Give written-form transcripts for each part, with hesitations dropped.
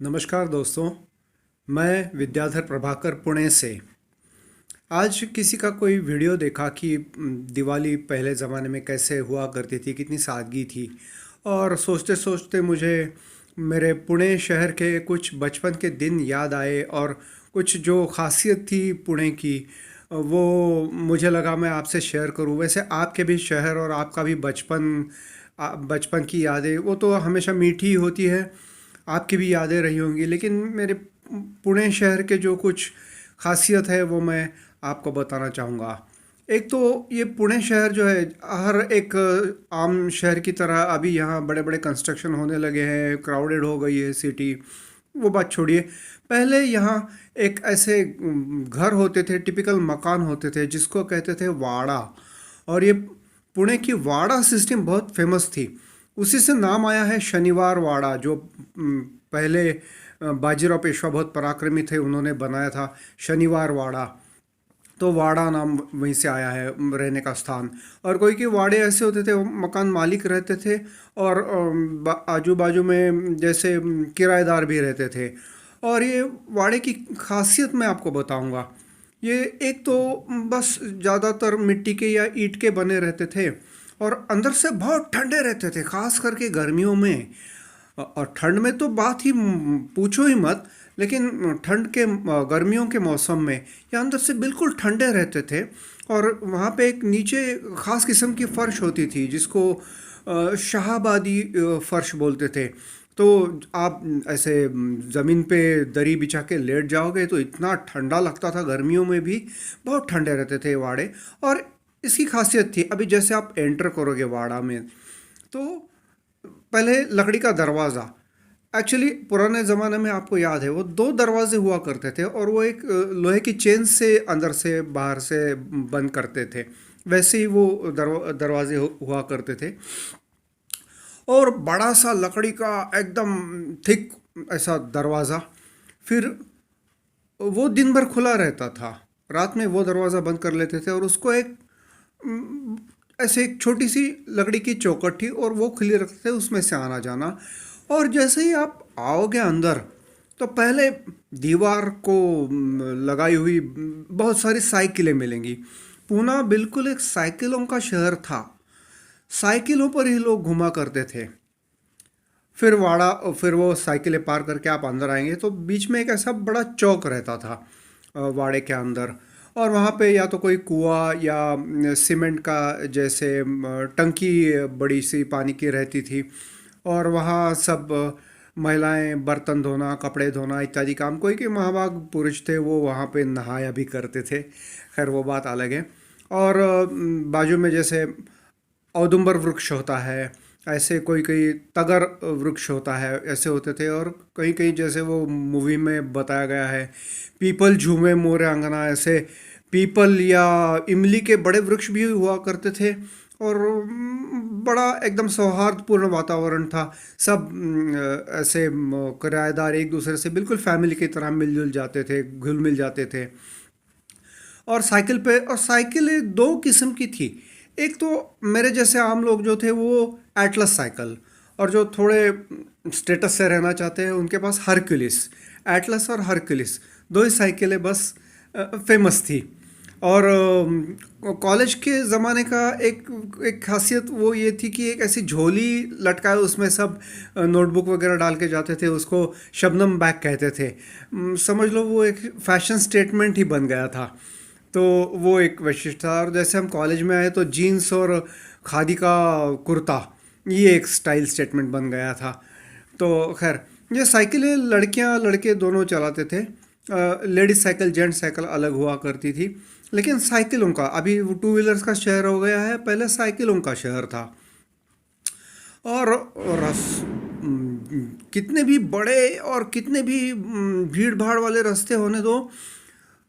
नमस्कार दोस्तों। मैं विद्याधर प्रभाकर पुणे से। आज किसी का कोई वीडियो देखा कि दिवाली पहले ज़माने में कैसे हुआ करती थी, कितनी सादगी थी। और सोचते सोचते मुझे मेरे पुणे शहर के कुछ बचपन के दिन याद आए, और कुछ जो खासियत थी पुणे की वो मुझे लगा मैं आपसे शेयर करूं। वैसे आपके भी शहर और आपका भी बचपन, बचपन की यादें वो तो हमेशा मीठी ही होती है। आपकी भी यादें रही होंगी, लेकिन मेरे पुणे शहर के जो कुछ खासियत है वो मैं आपको बताना चाहूँगा। एक तो ये पुणे शहर जो है, हर एक आम शहर की तरह अभी यहाँ बड़े बड़े कंस्ट्रक्शन होने लगे हैं, क्राउडेड हो गई है सिटी। वो बात छोड़िए, पहले यहाँ एक ऐसे घर होते थे, टिपिकल मकान होते थे जिसको कहते थे वाड़ा। और ये पुणे की वाड़ा सिस्टम बहुत फेमस थी। उसी से नाम आया है शनिवार वाड़ा, जो पहले बाजीराव पेशवा बहुत पराक्रमी थे, उन्होंने बनाया था शनिवार वाड़ा। तो वाड़ा नाम वहीं से आया है, रहने का स्थान। और कोई के वाड़े ऐसे होते थे, वो मकान मालिक रहते थे, और आजू बाजू में जैसे किराएदार भी रहते थे। और ये वाड़े की खासियत मैं आपको बताऊंगा। ये एक तो बस ज़्यादातर मिट्टी के या ईंट के बने रहते थे, और अंदर से बहुत ठंडे रहते थे, खास करके गर्मियों में। और ठंड में तो बात ही पूछो ही मत। लेकिन ठंड के गर्मियों के मौसम में ये अंदर से बिल्कुल ठंडे रहते थे। और वहाँ पे एक नीचे ख़ास किस्म की फ़र्श होती थी जिसको शाहाबादी फ़र्श बोलते थे। तो आप ऐसे ज़मीन पे दरी बिछा के लेट जाओगे तो इतना ठंडा लगता था, गर्मियों में भी बहुत ठंडे रहते थे वाड़े। और इसकी खासियत थी, अभी जैसे आप एंटर करोगे वाड़ा में, तो पहले लकड़ी का दरवाज़ा। एक्चुअली पुराने ज़माने में आपको याद है वो दो दरवाजे हुआ करते थे, और वो एक लोहे की चेन से अंदर से बाहर से बंद करते थे। वैसे ही वो दरवाजे हुआ करते थे। और बड़ा सा लकड़ी का एकदम थिक ऐसा दरवाज़ा। फिर वो दिन भर खुला रहता था, रात में वो दरवाज़ा बंद कर लेते थे, और उसको एक ऐसे एक छोटी सी लकड़ी की चौखट थी और वो खुली रखते थे, उसमें से आना जाना। और जैसे ही आप आओगे अंदर, तो पहले दीवार को लगाई हुई बहुत सारी साइकिलें मिलेंगी। पूना बिल्कुल एक साइकिलों का शहर था, साइकिलों पर ही लोग घुमा करते थे। फिर वो साइकिलें पार करके आप अंदर आएंगे तो बीच में एक ऐसा बड़ा चौक रहता था वाड़े के अंदर। और वहाँ पे या तो कोई कुआं या सीमेंट का जैसे टंकी बड़ी सी पानी की रहती थी। और वहाँ सब महिलाएं बर्तन धोना, कपड़े धोना इत्यादि काम, कोई के महाभाग पुरुष थे वो वहाँ पे नहाया भी करते थे। खैर वो बात अलग है। और बाजू में जैसे औदुंबर वृक्ष होता है, ऐसे कोई कोई तगर वृक्ष होता है, ऐसे होते थे। और कहीं कहीं जैसे वो मूवी में बताया गया है, पीपल झूमे मोरे अंगना, ऐसे पीपल या इमली के बड़े वृक्ष भी हुआ करते थे। और बड़ा एकदम सौहार्दपूर्ण वातावरण था। सब ऐसे किराएदार एक दूसरे से बिल्कुल फैमिली की तरह मिलजुल जाते थे, घुल मिल जाते थे। और साइकिल पे, और साइकिलें दो किस्म की थी। एक तो मेरे जैसे आम लोग जो थे वो एटलस साइकिल, और जो थोड़े स्टेटस से रहना चाहते हैं उनके पास हरक्यूलिस। एटलस और हरक्यूलिस दो ही साइकिलें बस फेमस थी। और कॉलेज के ज़माने का एक एक खासियत वो ये थी कि एक ऐसी झोली लटकाए, उसमें सब नोटबुक वगैरह डाल के जाते थे, उसको शबनम बैग कहते थे। समझ लो वो एक फैशन स्टेटमेंट ही बन गया था। तो वो एक वैशिष्ट था। और जैसे हम कॉलेज में आए तो जीन्स और खादी का कुर्ता, ये एक स्टाइल स्टेटमेंट बन गया था। तो खैर, ये साइकिलें लड़कियां लड़के दोनों चलाते थे। लेडीज साइकिल जेंट्स साइकिल अलग हुआ करती थी। लेकिन साइकिलों का, अभी वो टू व्हीलर्स का शहर हो गया है, पहले साइकिलों का शहर था। और रस कितने भी बड़े और कितने भी भीड़ भाड़ वाले रास्ते होने दो,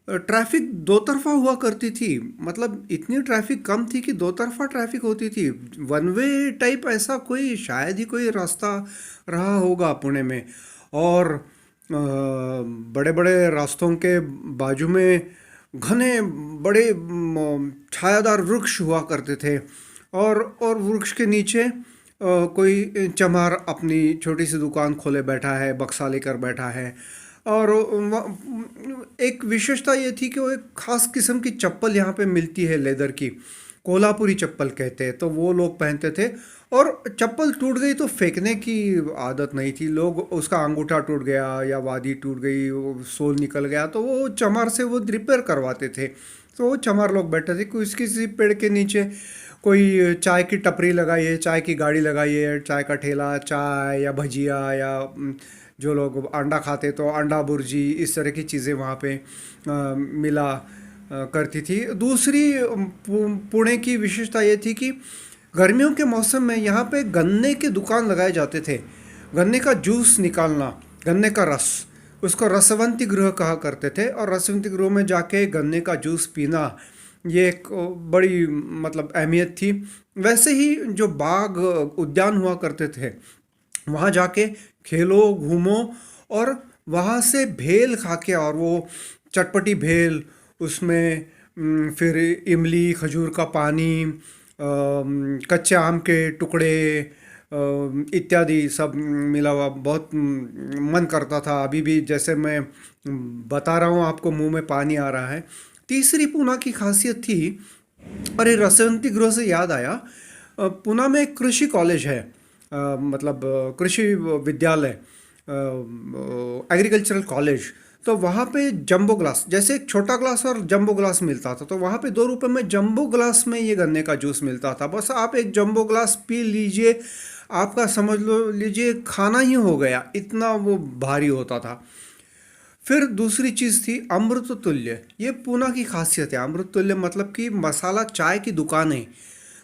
ट्रैफिक दो तरफा हुआ करती थी। मतलब इतनी ट्रैफिक कम थी कि दो तरफा ट्रैफिक होती थी। वन वे टाइप ऐसा कोई शायद ही कोई रास्ता रहा होगा पुणे में। और बड़े बड़े रास्तों के बाजू में घने बड़े छायादार वृक्ष हुआ करते थे। और वृक्ष के नीचे कोई चमार अपनी छोटी सी दुकान खोले बैठा है, बक्सा लेकर बैठा है। और एक विशेषता ये थी कि वो एक खास किस्म की चप्पल यहाँ पे मिलती है, लेदर की, कोल्हापुरी चप्पल कहते हैं, तो वो लोग पहनते थे। और चप्पल टूट गई तो फेंकने की आदत नहीं थी, लोग उसका अंगूठा टूट गया या वादी टूट गई, वो सोल निकल गया, तो वो चमार से वो रिपेयर करवाते थे। तो वो चमार लोग बैठे थे, कोई किसी पेड़ के नीचे कोई चाय की टपरी लगाई है, चाय की गाड़ी लगाई है, चाय का ठेला, चाय या भजिया या जो लोग अंडा खाते तो अंडा बुर्जी, इस तरह की चीज़ें वहाँ पे मिला करती थी। दूसरी पुणे की विशेषता ये थी कि गर्मियों के मौसम में यहाँ पे गन्ने के दुकान लगाए जाते थे। गन्ने का जूस निकालना, गन्ने का रस, उसको रसवंती गृह कहा करते थे। और रसवंती गृह में जाके गन्ने का जूस पीना, ये एक बड़ी मतलब अहमियत थी। वैसे ही जो बाग उद्यान हुआ करते थे, वहाँ जाके खेलो, घूमो, और वहाँ से भेल खा के, और वो चटपटी भेल, उसमें फिर इमली, खजूर का पानी, कच्चे आम के टुकड़े, इत्यादि सब मिला हुआ बहुत मन करता था। अभी भी जैसे मैं बता रहा हूँ आपको, मुंह में पानी आ रहा है। तीसरी पूना की खासियत थी, और ये रसवंती गृह से याद आया, पूना में एक कृषि कॉलेज है, मतलब कृषि विद्यालय, एग्रीकल्चरल कॉलेज। तो वहाँ पे जंबो ग्लास, जैसे एक छोटा ग्लास और जंबो ग्लास मिलता था, तो वहाँ पे 2 रुपए में जंबो ग्लास में ये गन्ने का जूस मिलता था। बस आप एक जंबो ग्लास पी लीजिए, आपका समझ लो लीजिए खाना ही हो गया, इतना वो भारी होता था। फिर दूसरी चीज़ थी अमृत तुल्य। ये पूना की खासियत है, अमृत तुल्य मतलब कि मसाला चाय की दुकानें।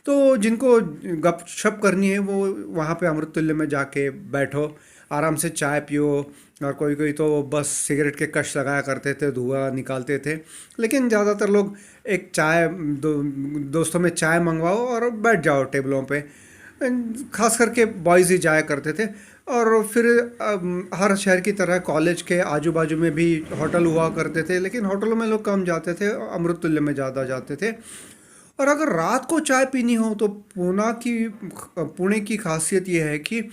तो जिनको गपशप करनी है, वो वहाँ पे अमृत तुल्य में जाके बैठो, आराम से चाय पियो। और कोई कोई तो बस सिगरेट के कश लगाया करते थे, धुआं निकालते थे। लेकिन ज़्यादातर लोग एक चाय, दोस्तों में चाय मंगवाओ और बैठ जाओ टेबलों पे। खास करके बॉयज़ ही जाया करते थे। और फिर हर शहर की तरह कॉलेज के आजू बाजू में भी होटल हुआ करते थे, लेकिन होटलों में लोग कम जाते थे, अमृत तुल्य में ज़्यादा जाते थे। और अगर रात को चाय पीनी हो तो पुणे की खासियत यह है कि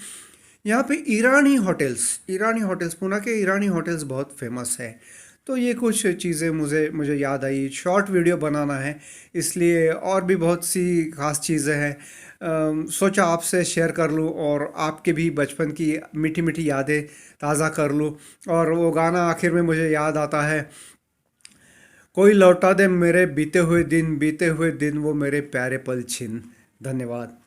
यहाँ पे ईरानी होटल्स, पुणे के ईरानी होटल्स बहुत फेमस है। तो ये कुछ चीज़ें मुझे मुझे याद आई। शॉर्ट वीडियो बनाना है, इसलिए और भी बहुत सी खास चीज़ें हैं। सोचा आपसे शेयर कर लूँ और आपके भी बचपन की मीठी मीठी यादें ताज़ा कर लूँ। और वो गाना आखिर में मुझे याद आता है, कोई लौटा दे मेरे बीते हुए दिन, बीते हुए दिन वो मेरे प्यारे पल छिन। धन्यवाद।